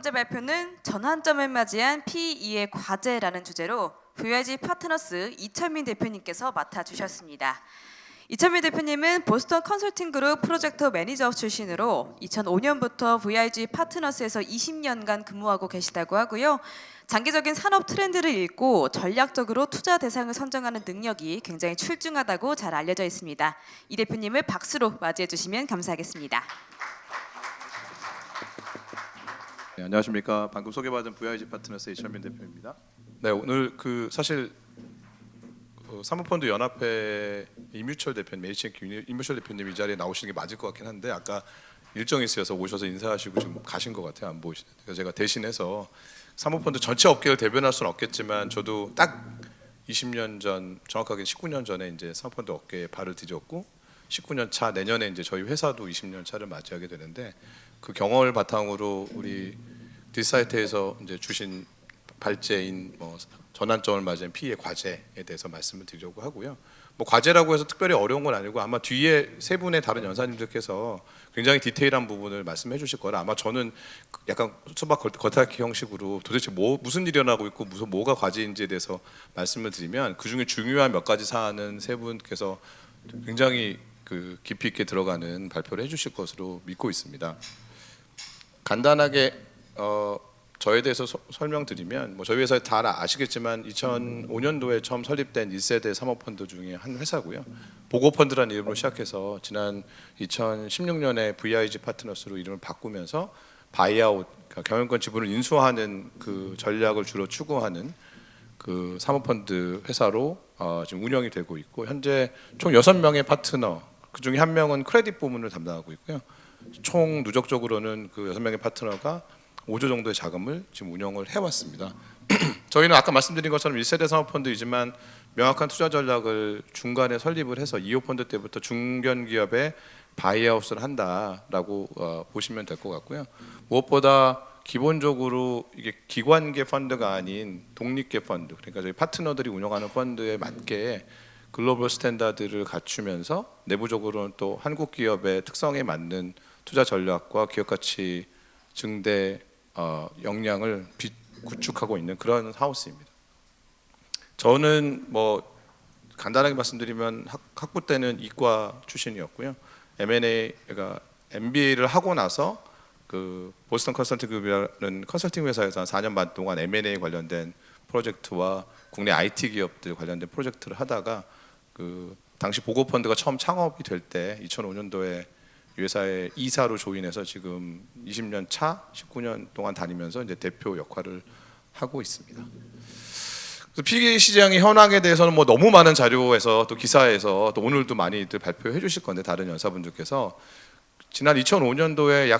번째 발표는 전환점을 맞이한 PE의 과제라는 주제로 VIG 파트너스 이철민 대표님께서 맡아주셨습니다. 이철민 대표님은 보스턴 컨설팅 그룹 프로젝트 매니저 출신으로 2005년부터 VIG 파트너스에서 20년간 근무하고 계시다고 하고요. 장기적인 산업 트렌드를 읽고 전략적으로 투자 대상을 선정하는 능력이 굉장히 출중하다고 잘 알려져 있습니다. 이 대표님을 박수로 맞이해 주시면 감사하겠습니다. 네, 안녕하십니까. 방금 소개받은 VIG 파트너스 이철민 대표입니다. 네, 오늘 사실 사모펀드 연합회 이뮤철 대표님, HNQ 이뮤철 대표님 이 자리에 나오시는 게 맞을 것 같긴 한데 아까 일정이 있어서 오셔서 인사하시고 지금 가신 것 같아요. 안 보이시네요. 그래서 제가 대신해서 사모펀드 전체 업계를 대변할 수는 없겠지만 저도 딱 20년 전, 정확하게 19년 전에 이제 사모펀드 업계에 발을 디뎠고 19년 차 내년에 이제 저희 회사도 20년 차를 맞이하게 되는데 그 경험을 바탕으로 우리 딜사이트에서 이제 주신 발제인 전환점을 맞이한 PE의 과제에 대해서 말씀을 드리려고 하고요. 과제라고 해서 특별히 어려운 건 아니고 아마 뒤에 세 분의 다른 연사님들께서 굉장히 디테일한 부분을 말씀해 주실 거라 아마 저는 약간 수박 겉핥기 형식으로 도대체 무슨 일이 일어나고 있고 뭐가 과제인지에 대해서 말씀을 드리면 그 중에 중요한 몇 가지 사안은 세 분께서 굉장히 깊이 있게 들어가는 발표를 해주실 것으로 믿고 있습니다. 간단하게 저에 대해서 설명드리면 저희 회사 다 아시겠지만 2005년도에 처음 설립된 1세대 사모펀드 중에 한 회사고요. 보고펀드라는 이름으로 시작해서 지난 2016년에 VIG 파트너스로 이름을 바꾸면서 바이아웃, 그러니까 경영권 지분을 인수하는 그 전략을 주로 추구하는 그 사모펀드 회사로 지금 운영이 되고 있고 현재 총 6명의 파트너, 그 중에 한 명은 크레딧 부문을 담당하고 있고요. 총 누적적으로는 그 6명의 파트너가 5조 정도의 자금을 지금 운영을 해왔습니다. 저희는 아까 말씀드린 것처럼 1세대 사모펀드이지만 명확한 투자 전략을 중간에 설립을 해서 2호 펀드 때부터 중견기업에 바이아웃을 한다라고 보시면 될 것 같고요. 무엇보다 기본적으로 이게 기관계 펀드가 아닌 독립계 펀드, 그러니까 저희 파트너들이 운영하는 펀드에 맞게 글로벌 스탠다드를 갖추면서 내부적으로는 또 한국 기업의 특성에 맞는 투자 전략과 기업 가치 증대 역량을 구축하고 있는 그런 하우스입니다. 저는 간단하게 말씀드리면 학부 때는 이과 출신이었고요. M&A, 그러니까 MBA를 하고 나서 그 보스턴 컨설팅 그룹이라는 컨설팅 회사에서 한 4년 반 동안 M&A 관련된 프로젝트와 국내 IT 기업들 관련된 프로젝트를 하다가 그 당시 보고펀드가 처음 창업이 될 때 2005년도에 이 회사의 이사로 조인해서 지금 20년 차 19년 동안 다니면서 이제 대표 역할을 하고 있습니다. PE 시장의 현황에 대해서는 너무 많은 자료에서 또 기사에서 또 오늘도 많이들 발표해 주실 건데 다른 연사분들께서 지난 2005년도에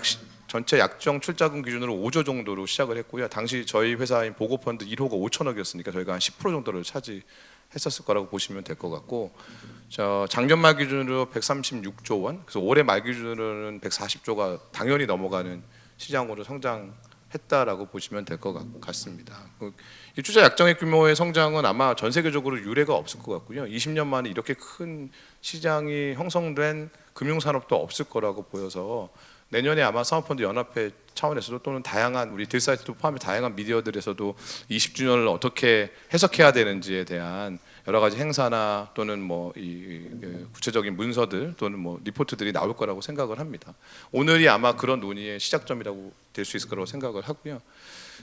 전체 약정 출자금 기준으로 5조 정도로 시작을 했고요. 당시 저희 회사인 보고펀드 1호가 5천억이었으니까 저희가 한 10% 정도를 차지했었을 거라고 보시면 될 것 같고 작년 말 기준으로 136조 원, 그래서 올해 말 기준으로는 140조가 당연히 넘어가는 시장으로 성장했다라고 보시면 될 것 같습니다. 이 투자 약정의 규모의 성장은 아마 전 세계적으로 유례가 없을 것 같고요. 20년 만에 이렇게 큰 시장이 형성된 금융산업도 없을 거라고 보여서 내년에 아마 사모펀드 연합회 차원에서도 또는 다양한 우리 딜사이트도 포함해 다양한 미디어들에서도 20주년을 어떻게 해석해야 되는지에 대한 여러 가지 행사나 또는 구체적인 문서들 또는 리포트들이 나올 거라고 생각을 합니다. 오늘이 아마 그런 논의의 시작점이라고 될 수 있을 거라고 생각을 하고요.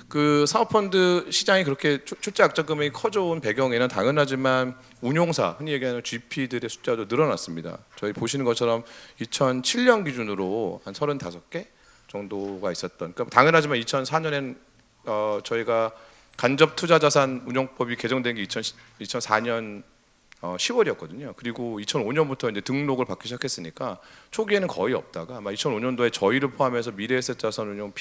그 사모펀드 시장이 그렇게 출자 약정 금액이 커져온 배경에는 당연하지만 운용사, 흔히 얘기하는 GP들의 숫자도 늘어났습니다. 저희 보시는 것처럼 2007년 기준으로 한 35개 정도가 있었던, 그러니까 당연하지만 2004년엔 저희가 간접 투자 자산 운용법이 개정된 게 2004년 10월이었거든요. 그리고 2005년부터 이제 등록을 받기 시작했으니까 초기에는 거의 없다가 아마 2005년도에 저희를 포함해서 미래에셋 자산 운용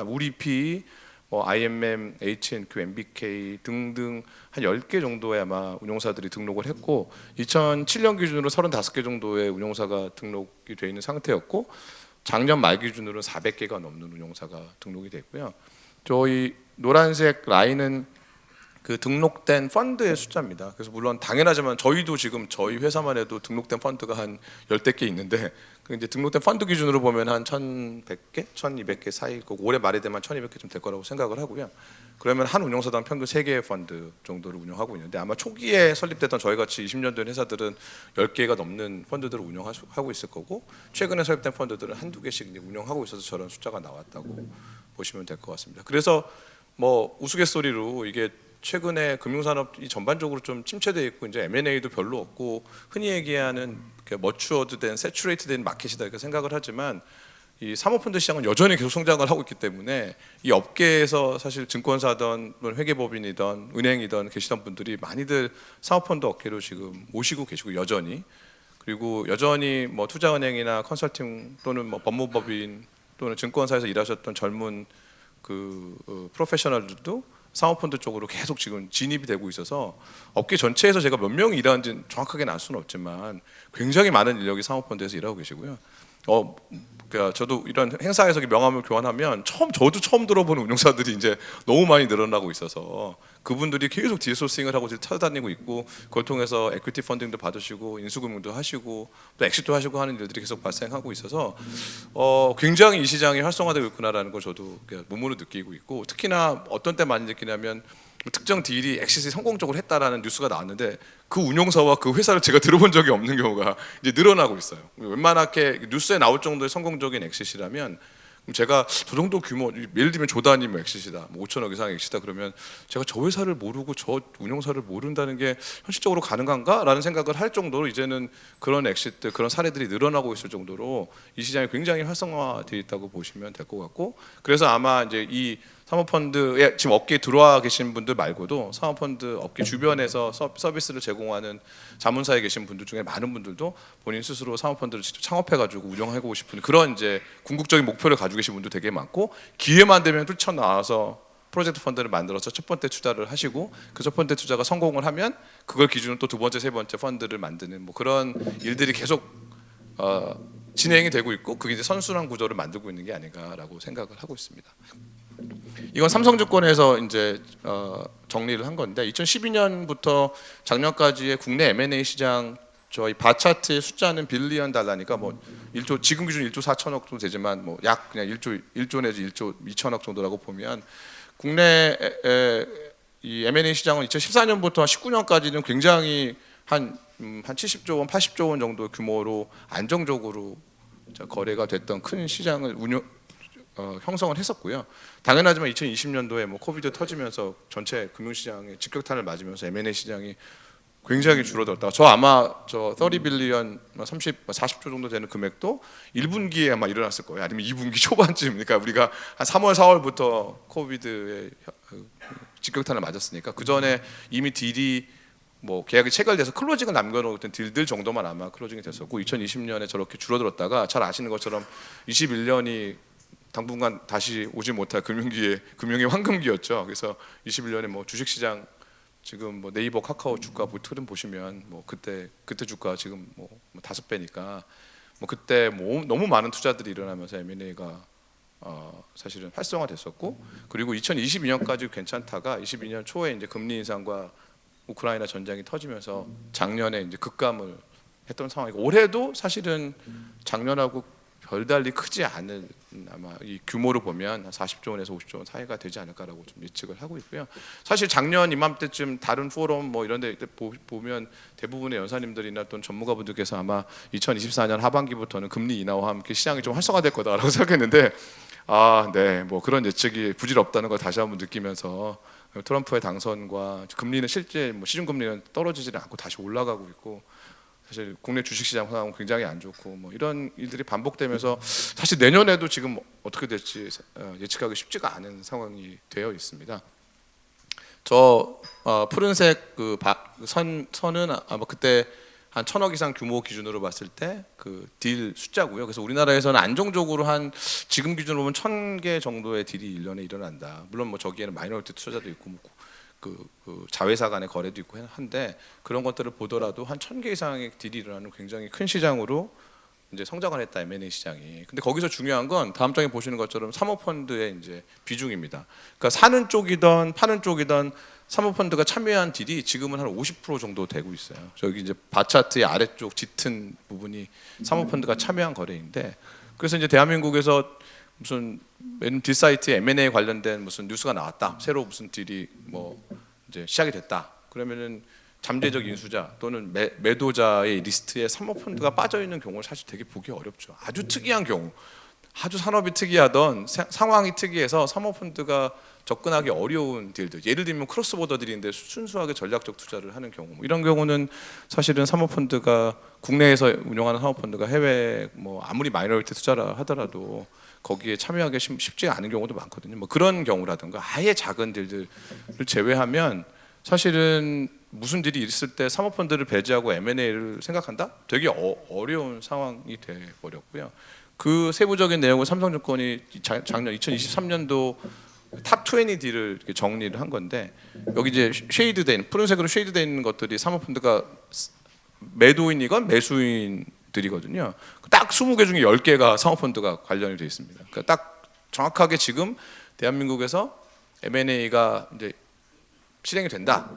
우리 PE, IMM, HNQ, MBK 등등 한 10개 정도의 아마 운용사들이 등록을 했고 2007년 기준으로 35개 정도의 운용사가 등록이 되어 있는 상태였고 작년 말 기준으로 400개가 넘는 운용사가 등록이 됐고요. 저희 노란색 라인은 그 등록된 펀드의 숫자입니다. 그래서 물론 당연하지만 저희도 지금 저희 회사만 해도 등록된 펀드가 한 열대 개 있는데 그 이제 등록된 펀드 기준으로 보면 한 1,100개, 1,200개 사이일 거고 올해 말에 되면 1,200개쯤 될 거라고 생각을 하고요. 그러면 한 운용사당 평균 3개의 펀드 정도를 운영하고 있는데 아마 초기에 설립됐던 저희 같이 20년 된 회사들은 10개가 넘는 펀드들을 운영하고 있을 거고 최근에 설립된 펀드들은 한두 개씩 이제 운영하고 있어서 저런 숫자가 나왔다고 보시면 될 것 같습니다. 그래서 뭐 우스갯소리로 이게 최근에 금융산업이 전반적으로 좀 침체돼 있고 이제 M&A도 별로 없고 흔히 얘기하는 머추어드된 세츄레이트된 마켓이다 이렇게 생각을 하지만 이 사모펀드 시장은 여전히 계속 성장을 하고 있기 때문에 이 업계에서 사실 증권사든 회계법인이든 은행이든 계시던 분들이 많이들 사모펀드 업계로 지금 오시고 계시고 여전히 그리고 여전히 뭐 투자은행이나 컨설팅 또는 뭐 법무법인 또는 증권사에서 일하셨던 젊은 프로페셔널들도 사모펀드 쪽으로 계속 지금 진입이 되고 있어서 업계 전체에서 제가 몇 명이 일하는지 정확하게는 알 수는 없지만 굉장히 많은 인력이 사모펀드에서 일하고 계시고요. 그러니까 저도 이런 행사에서 명함을 교환하면 저도 처음 들어보는 운용사들이 이제 너무 많이 늘어나고 있어서 그분들이 계속 딜소싱을 하고 찾아다니고 있고 그걸 통해서 에퀴티 펀딩도 받으시고 인수금융도 하시고 또 엑시트도 하시고 하는 일들이 계속 발생하고 있어서 굉장히 이 시장이 활성화되고 있구나라는 걸 저도 몸으로 느끼고 있고 특히나 어떤 때 많이 느끼냐면 특정 딜이 엑시트에 성공적으로 했다라는 뉴스가 나왔는데 그 운용사와 그 회사를 제가 들어본 적이 없는 경우가 이제 늘어나고 있어요. 웬만하게 뉴스에 나올 정도의 성공적인 엑시트라면 제가 저 정도 규모 예를 들면 조단이 뭐 엑시트다, 뭐 5천억 이상의 엑시트다 그러면 제가 저 회사를 모르고 저 운용사를 모른다는 게 현실적으로 가능한가라는 생각을 할 정도로 이제는 그런 엑시트 그런 사례들이 늘어나고 있을 정도로 이 시장이 굉장히 활성화되어 있다고 보시면 될 것 같고 그래서 아마 이제 이 사모펀드에 지금 업계에 들어와 계신 분들 말고도 사모펀드 업계 주변에서 서비스를 제공하는 자문사에 계신 분들 중에 많은 분들도 본인 스스로 사모펀드를 직접 창업해가지고 운영하고 싶은 그런 이제 궁극적인 목표를 가지고 계신 분도 되게 많고 기회만 되면 뛰쳐나와서 프로젝트 펀드를 만들어서 첫 번째 투자를 하시고 그 첫 번째 투자가 성공을 하면 그걸 기준으로 또 두 번째, 세 번째 펀드를 만드는 뭐 그런 일들이 계속 진행이 되고 있고 그게 이제 선순환 구조를 만들고 있는 게 아닌가라고 생각을 하고 있습니다. 이건 삼성증권에서 이제 정리를 한 건데 2012년부터 작년까지의 국내 M&A 시장 저희 바 차트의 숫자는 빌리언 달러니까 뭐 1조 지금 기준 1조 4천억 정도 되지만 뭐 약 그냥 1조 내지 1조 2천억 정도라고 보면 국내 이 M&A 시장은 2014년부터 19년까지는 굉장히 한 70조 원, 80조 원 정도 규모로 안정적으로 거래가 됐던 큰 시장을 형성을 했었고요. 당연하지만 2020년도에 뭐 코비드 터지면서 전체 금융시장에 직격탄을 맞으면서 M&A 시장이 굉장히 줄어들었다가 저 아마 저 30 빌리언 40조 정도 되는 금액도 1분기에 아마 일어났을 거예요. 아니면 2분기 초반쯤. 그러니까 우리가 한 3월 4월부터 코비드에 직격탄을 맞았으니까 그 전에 이미 딜이 뭐 계약이 체결돼서 클로징을 남겨놓은 딜들 정도만 아마 클로징이 됐었고 2020년에 저렇게 줄어들었다가 잘 아시는 것처럼 21년이 당분간 다시 오지 못할 금융의 황금기였죠. 그래서 21년에 뭐 주식시장 지금 뭐 네이버, 카카오 주가 트렌드 보시면 뭐 그때 주가 지금 뭐 5배니까 뭐 그때 뭐 너무 많은 투자들이 일어나면서 M&A가 사실은 활성화됐었고 그리고 2022년까지 괜찮다가 22년 초에 이제 금리 인상과 우크라이나 전쟁이 터지면서 작년에 이제 급감을 했던 상황이고 올해도 사실은 작년하고 별달리 크지 않은 아마 이 규모로 보면 40조 원에서 50조 원 사이가 되지 않을까라고 좀 예측을 하고 있고요. 사실 작년 이맘때쯤 다른 포럼 뭐 이런 데 보면 대부분의 연사님들이나 또는 전문가분들께서 아마 2024년 하반기부터는 금리 인하와 함께 시장이 좀 활성화될 거다라고 생각했는데 네, 뭐 그런 예측이 부질없다는 걸 다시 한번 느끼면서 트럼프의 당선과 금리는 실제 뭐 시중 금리는 떨어지지는 않고 다시 올라가고 있고 사실 국내 주식시장 상황은 굉장히 안 좋고 뭐 이런 일들이 반복되면서 사실 내년에도 지금 어떻게 될지 예측하기 쉽지가 않은 상황이 되어 있습니다. 저 푸른색 선은 아마 그때 한 1,000억 이상 규모 기준으로 봤을 때 그 딜 숫자고요. 그래서 우리나라에서는 안정적으로 한 지금 기준으로 보면 1,000개 정도의 딜이 1년에 일어난다. 물론 뭐 저기에는 마이너리티 투자도 있고 뭐 그 자회사 간의 거래도 있고 한데 그런 것들을 보더라도 한 1,000개 이상의 딜이 일어나는 굉장히 큰 시장으로 이제 성장을 했다 M&A 시장이. 근데 거기서 중요한 건 다음 장에 보시는 것처럼 사모펀드의 이제 비중입니다. 그러니까 사는 쪽이든 파는 쪽이든 사모펀드가 참여한 딜이 지금은 한 50% 정도 되고 있어요. 저기 이제 바 차트의 아래쪽 짙은 부분이 사모펀드가 참여한 거래인데, 그래서 이제 대한민국에서 무슨 딜 사이트 M&A 관련된 무슨 뉴스가 나왔다. 새로 무슨 딜이 뭐 이제 시작이 됐다. 그러면은 잠재적 인수자 또는 매도자의 리스트에 사모펀드가 빠져 있는 경우를 사실 되게 보기 어렵죠. 아주 특이한 경우, 아주 산업이 특이하던 상황이 특이해서 사모펀드가 접근하기 어려운 딜들, 예를 들면 크로스보더 딜인데 순수하게 전략적 투자를 하는 경우, 이런 경우는 사실은 사모펀드가 국내에서 운영하는 사모펀드가 해외 뭐 아무리 마이너리티 투자라 하더라도 거기에 참여하기 쉽지 않은 경우도 많거든요. 뭐 그런 경우라든가 아예 작은 딜들을 제외하면 사실은 무슨 딜이 있을 때 사모펀드를 배제하고 M&A를 생각한다? 되게 어려운 상황이 돼 버렸고요. 그 세부적인 내용을 삼성증권이 작년 2023년도 탑 20 딜을 이렇게 정리를 한 건데, 여기 이제 쉐이드된 푸른색으로 쉐이드된 있는 것들이 사모펀드가 매도인이건 매수인들이거든요. 딱 20개 중에 10개가 사모펀드가 관련이 돼 있습니다. 그러니까 딱 정확하게 지금 대한민국에서 M&A가 이제 실행이 된다.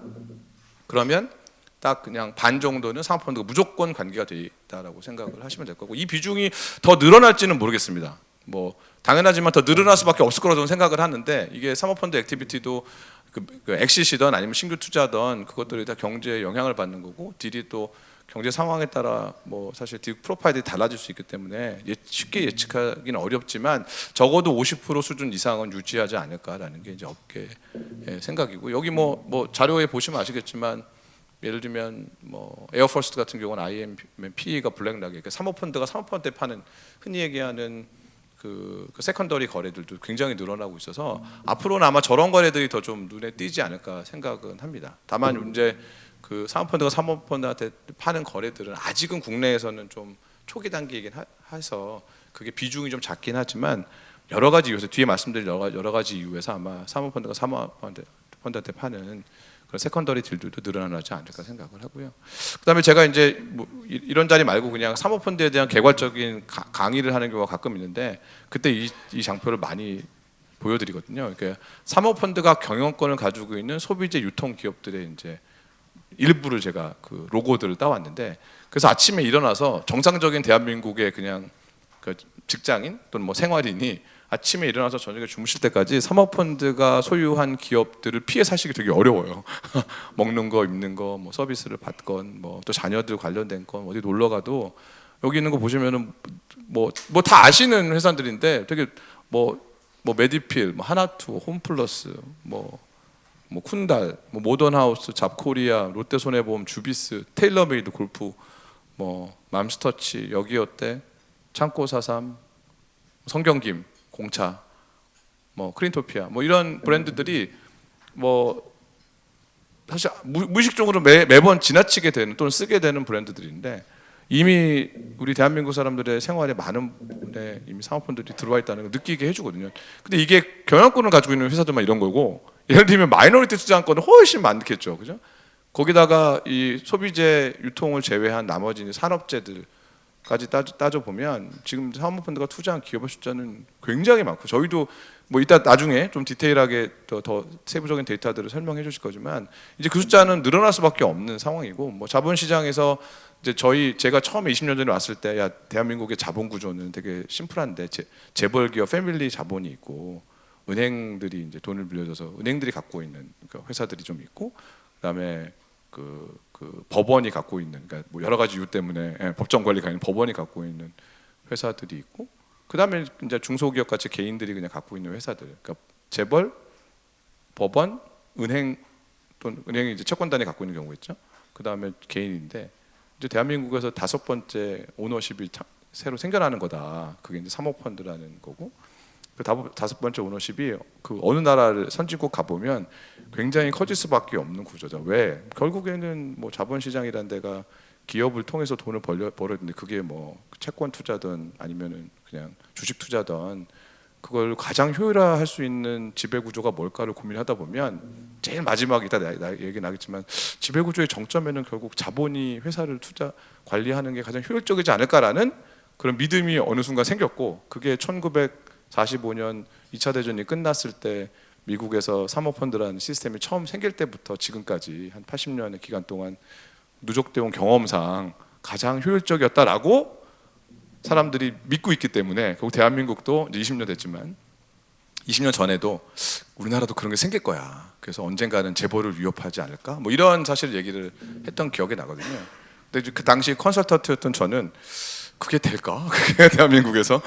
그러면 딱 그냥 반 정도는 사모펀드가 무조건 관계가 돼 있다라고 생각을 하시면 될 거고, 이 비중이 더 늘어날지는 모르겠습니다. 뭐 당연하지만 더 늘어날 수밖에 없을 거라고 저는 생각을 하는데, 이게 사모펀드 액티비티도 그 엑시시든 아니면 신규 투자든 그것들이 다 경제에 영향을 받는 거고, 딜이 또 경제 상황에 따라 뭐 사실 딜 프로파일이 달라질 수 있기 때문에 쉽게 예측하기는 어렵지만 적어도 50% 수준 이상은 유지하지 않을까라는 게 이제 업계의 생각이고, 여기 뭐 자료에 보시면 아시겠지만 예를 들면 뭐 에어포스트 같은 경우는 IMPE가 블랙락에, 그러니까 사모펀드가 사모펀드에 파는 흔히 얘기하는 그 세컨더리 거래들도 굉장히 늘어나고 있어서 앞으로는 아마 저런 거래들이 더 좀 눈에 띄지 않을까 생각은 합니다. 다만 이제 그 사모펀드가 사모펀드한테 파는 거래들은 아직은 국내에서는 좀 초기 단계이긴 해서 그게 비중이 좀 작긴 하지만, 여러 가지 이유에서 뒤에 말씀드린 여러 가지 이유에서 아마 사모펀드가 사모펀드한테 파는 그런 세컨더리 딜들도 늘어나지 않을까 생각을 하고요. 그다음에 제가 이제 뭐 이런 자리 말고 그냥 사모펀드에 대한 개괄적인 강의를 하는 경우가 가끔 있는데, 그때 이 장표를 많이 보여드리거든요. 그러니까 사모펀드가 경영권을 가지고 있는 소비재 유통 기업들의 이제 일부를 제가 그 로고들을 따왔는데, 그래서 아침에 일어나서 정상적인 대한민국의 그냥 그 직장인 또는 뭐 생활인이 아침에 일어나서 저녁에 주무실 때까지 사모펀드가 소유한 기업들을 피해 사시기 되게 어려워요. 먹는 거, 입는 거, 뭐 서비스를 받건, 뭐 또 자녀들 관련된 건 어디 놀러 가도 여기 있는 거 보시면은 뭐 다 아시는 회사들인데, 되게 뭐 메디필, 뭐 하나투, 홈플러스, 뭐 쿤달, 뭐 모던하우스, 잡코리아, 롯데손해보험, 주비스, 테일러메이드 골프, 뭐 맘스터치, 여기어때, 창고사삼, 성경김, 공차, 뭐 크린토피아, 뭐 이런 브랜드들이 뭐 사실 무의식적으로 매번 지나치게 되는 또는 쓰게 되는 브랜드들인데, 이미 우리 대한민국 사람들의 생활에 많은 부분에 이미 사모펀드들이 들어와 있다는 걸 느끼게 해주거든요. 근데 이게 경영권을 가지고 있는 회사들만 이런 거고, 예를 들면 마이너리티 투자한 거는 훨씬 많겠죠, 그죠? 거기다가 이 소비재 유통을 제외한 나머지 산업재들까지 따져 보면 지금 사모펀드가 투자한 기업의 숫자는 굉장히 많고, 저희도 뭐 이따 나중에 좀 디테일하게 더 세부적인 데이터들을 설명해 주실 거지만 이제 그 숫자는 늘어날 수밖에 없는 상황이고, 뭐 자본시장에서 이제 제가 처음에 20년 전에 왔을 때, 야 대한민국의 자본 구조는 되게 심플한데 재벌 기업 패밀리 자본이 있고, 은행들이 이제 돈을 빌려줘서 은행들이 갖고 있는 회사들이 좀 있고, 그다음에 그 법원이 갖고 있는, 그러니까 뭐 여러 가지 이유 때문에 법정 관리가 있는 법원이 갖고 있는 회사들이 있고, 그다음에 이제 중소기업 같이 개인들이 그냥 갖고 있는 회사들, 그러니까 재벌, 법원, 은행, 또는 은행이 이제 채권단이 갖고 있는 경우가 있죠. 그다음에 개인인데, 이제 대한민국에서 5번째 오너십이 새로 생겨나는 거다. 그게 이제 사모펀드라는 거고, 그 5번째 오너십이 그 어느 나라를 선진국 가보면 굉장히 커질 수밖에 없는 구조죠. 왜? 결국에는 뭐 자본시장이라는 데가 기업을 통해서 돈을 벌었는데, 그게 뭐 채권 투자든 아니면은 그냥 주식 투자든 그걸 가장 효율화할 수 있는 지배 구조가 뭘까를 고민하다 보면 제일 마지막에 이따 얘기 나겠지만 지배 구조의 정점에는 결국 자본이 회사를 관리하는 게 가장 효율적이지 않을까라는 그런 믿음이 어느 순간 생겼고, 그게 1945년 2차 대전이 끝났을 때 미국에서 사모펀드라는 시스템이 처음 생길 때부터 지금까지 한 80년의 기간 동안 누적되어 온 경험상 가장 효율적이었다라고 사람들이 믿고 있기 때문에, 결국 대한민국도 이제 20년 됐지만 20년 전에도 우리나라도 그런 게 생길 거야. 그래서 언젠가는 재벌을 위협하지 않을까? 뭐 이런 사실 얘기를 했던 기억이 나거든요. 근데 그 당시 컨설턴트였던 저는 그게 될까? 그게 대한민국에서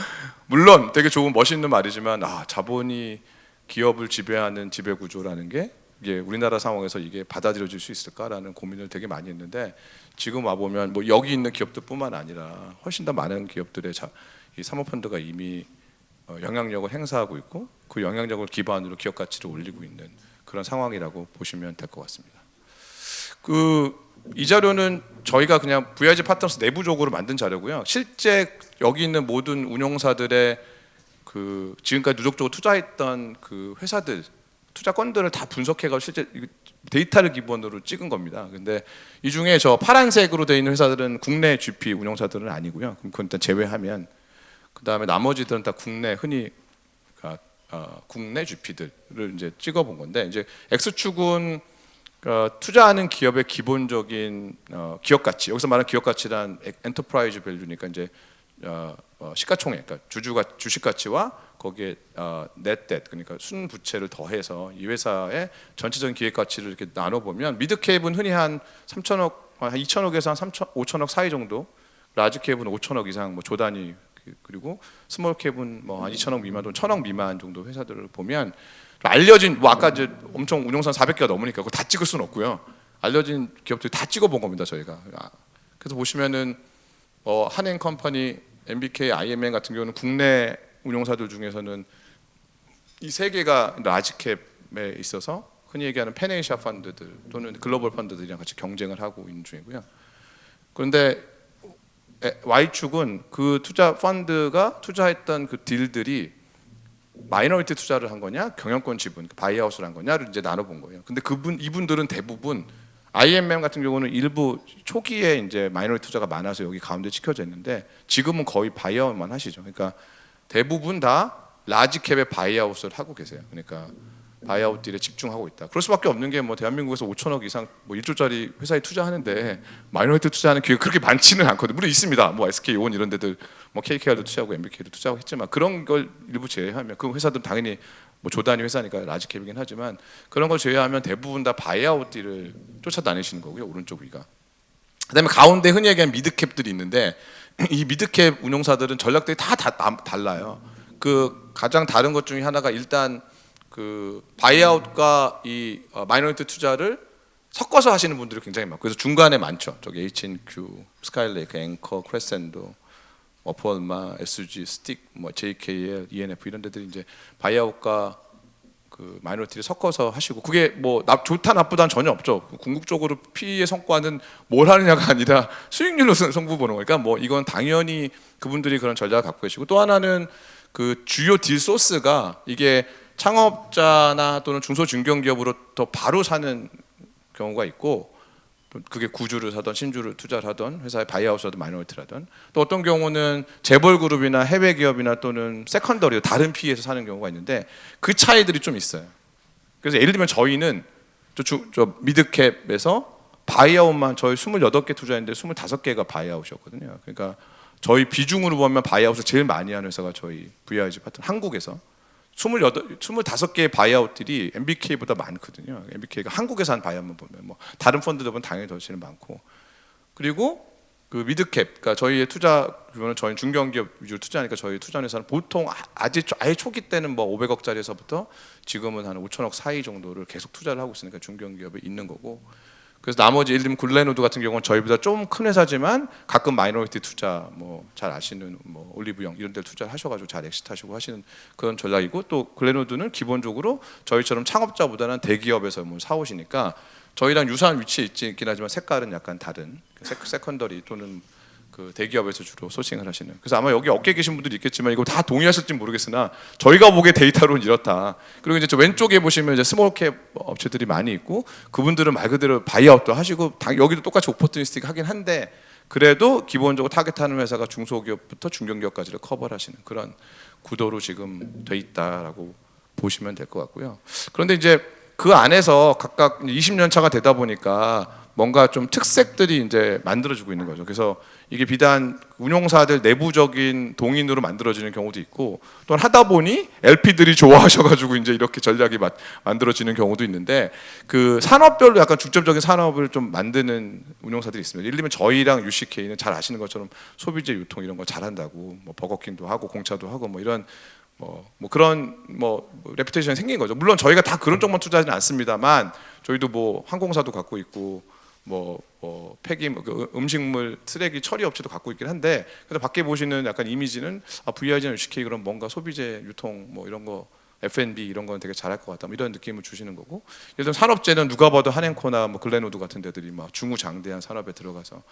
물론 되게 좋은 멋있는 말이지만 자본이 기업을 지배하는 지배 구조라는 게 이게 우리나라 상황에서 이게 받아들여질 수 있을까라는 고민을 되게 많이 했는데, 지금 와 보면 뭐 여기 있는 기업들뿐만 아니라 훨씬 더 많은 기업들의 이 사모펀드가 이미 영향력을 행사하고 있고, 그 영향력을 기반으로 기업 가치를 올리고 있는 그런 상황이라고 보시면 될 것 같습니다. 이 자료는 저희가 그냥 VIG 파트너스 내부적으로 만든 자료고요. 실제 여기 있는 모든 운용사들의 그 지금까지 누적적으로 투자했던 그 회사들 투자건들을 다 분석해가지고 실제 데이터를 기본으로 찍은 겁니다. 근데 이 중에 저 파란색으로 되어 있는 회사들은 국내 GP 운용사들은 아니고요. 그럼 그건 일단 제외하면, 그 다음에 나머지들은 다 국내 흔히 국내 GP들을 이제 찍어본 건데, 이제 X축은 투자하는 기업의 기본적인 기업 가치, 여기서 말하는 기업 가치란 엔터프라이즈 밸류니까 이제 시가총액, 그러니까 주식 가치와 거기에 넷댓, 그러니까 순부채를 더해서 이 회사의 전체적인 기업 가치를 이렇게 나눠 보면, 미드캡은 흔히 한 3천억, 한 2천억에서 한 5천억 사이 정도, 라지캡은 5천억 이상 뭐 조단위, 그리고 스몰캡은 뭐 한 2천억 미만 또는 1천억 미만 정도 회사들을 보면 알려진, 뭐 아까 이제 엄청 운용선 400개가 넘으니까 그거 다 찍을 수는 없고요. 알려진 기업들이 다 찍어본 겁니다, 저희가. 그래서 보시면은 한행컴퍼니, MBK, IMM 같은 경우는 국내 운용사들 중에서는 이 세 개가 라지캡에 있어서 흔히 얘기하는 팬에이시아 펀드들 또는 글로벌 펀드들이랑 같이 경쟁을 하고 있는 중이고요. 그런데 Y축은 그 투자 펀드가 투자했던 그 딜들이 마이너리티 투자를 한 거냐, 경영권 지분, 바이아웃을 한 거냐를 이제 나눠본 거예요. 근데 이분들은 대부분 IMM 같은 경우는 일부 초기에 이제 마이너리티 투자가 많아서 여기 가운데 찍혀져 있는데, 지금은 거의 바이아웃만 하시죠. 그러니까 대부분 다 라지캡의 바이아웃을 하고 계세요. 그러니까 바이아웃 딜에 집중하고 있다. 그럴 수밖에 없는 게 뭐 대한민국에서 5천억 이상 뭐 1조짜리 회사에 투자하는데 마이너리티 투자하는 기회가 그렇게 많지는 않거든요. 물론 있습니다. 뭐 SK온 이런 데들 뭐 KKR도 투자하고 MBK도 투자하고 했지만, 그런 걸 일부 제외하면 그 회사들은 당연히 뭐 조단위 회사니까 라지캡이긴 하지만, 그런 걸 제외하면 대부분 다 바이아웃 딜을 쫓아다니시는 거고요. 오른쪽 위가. 그다음에 가운데 흔히 얘기하는 미드캡들이 있는데, 이 미드캡 운용사들은 전략들이 다 달라요. 그 가장 다른 것 중에 하나가 일단 그 바이아웃과 이 마이너리티 투자를 섞어서 하시는 분들이 굉장히 많고, 그래서 중간에 많죠. 저기 H&Q, 스카이레이크, 앵커, 크레센도, 어퍼마, SG, 스틱, 뭐 JKL, ENF 이런 데들이 이제 바이아웃과 그 마이너리티를 섞어서 하시고, 그게 뭐 좋다 나쁘다는 전혀 없죠. 궁극적으로 PE의 성과는 뭘 하느냐가 아니라 수익률로 승부 보는 거니까, 뭐 이건 당연히 그분들이 그런 전략을 갖고 계시고, 또 하나는 그 주요 딜 소스가 이게 창업자나 또는 중소중견기업으로 바로 사는 경우가 있고, 그게 구주를 사던 신주를 투자를 하던 회사의 바이아웃을 하던 마이너리티를 하던, 또 어떤 경우는 재벌그룹이나 해외기업이나 또는 세컨더리 다른 PE에서 사는 경우가 있는데, 그 차이들이 좀 있어요. 그래서 예를 들면 저희는 저 미드캡에서 바이아웃만 저희 28개 투자했는데 25개가 바이아웃이었거든요. 그러니까 저희 비중으로 보면 바이아웃을 제일 많이 하는 회사가 저희 VIG 파트너 한국에서 25개의 바이아웃들이 MBK보다 많거든요. MBK가 한국에서 한 바이아웃만 보면 뭐 다른 펀드들은 당연히 더 제일 많고, 그리고 그 미드캡, 그러니까 저희의 투자 규모는 저희 중견기업 위주로 투자하니까 저희 투자하는 회사는 보통 아예 초기 때는 뭐 500억짜리에서부터 지금은 한 5천억 사이 정도를 계속 투자를 하고 있으니까 중견기업에 있는 거고, 그래서 나머지 예를 들면 글렌우드 같은 경우는 저희보다 좀 큰 회사지만 가끔 마이너리티 투자, 뭐 잘 아시는 뭐 올리브영 이런 데를 투자를 하셔가지고 잘 엑시트하시고 하시는 그런 전략이고, 또 글렌우드는 기본적으로 저희처럼 창업자보다는 대기업에서 뭐 사오시니까 저희랑 유사한 위치에 있긴 하지만 색깔은 약간 다른 세컨더리 또는 그 대기업에서 주로 소싱을 하시는. 그래서 아마 여기 업계에 계신 분들이 있겠지만 이거 다 동의하실지 모르겠으나 저희가 보기에 데이터로는 이렇다. 그리고 이제 저 왼쪽에 보시면 이제 스몰캡 업체들이 많이 있고 그분들은 말 그대로 바이아웃도 하시고 여기도 똑같이 오퍼튜니스틱 하긴 한데 그래도 기본적으로 타겟하는 회사가 중소기업부터 중견기업까지를 커버하시는 그런 구도로 지금 돼 있다라고 보시면 될 것 같고요. 그런데 이제 그 안에서 각각 20년 차가 되다 보니까 뭔가 좀 특색들이 이제 만들어지고 있는 거죠. 그래서 이게 비단 운용사들 내부적인 동인으로 만들어지는 경우도 있고 또는 하다 보니 LP들이 좋아하셔가지고 이제 이렇게 전략이 만들어지는 경우도 있는데 그 산업별로 약간 중점적인 산업을 좀 만드는 운용사들이 있습니다. 예를 들면 저희랑 UCK는 잘 아시는 것처럼 소비재 유통 이런 거 잘한다고 뭐 버거킹도 하고 공차도 하고 뭐 이런 그런 레퓨테이션이 생긴 거죠. 물론 저희가 다 그런 쪽만 투자하지는 않습니다만 저희도 뭐 항공사도 갖고 있고 폐기 음식물 쓰레기 처리 업체도 갖고 있긴 한데 그래서 밖에 보시는 약간 이미지는 VIG나 UCK 그런 뭔가 소비재 유통 뭐 이런 거 F&B 이런 건 되게 잘할 것 같다 뭐 이런 느낌을 주시는 거고 예를 들면 산업재는 누가 봐도 한행코나 뭐 글렌우드 같은 데들이 막 중후장대한 산업에 들어가서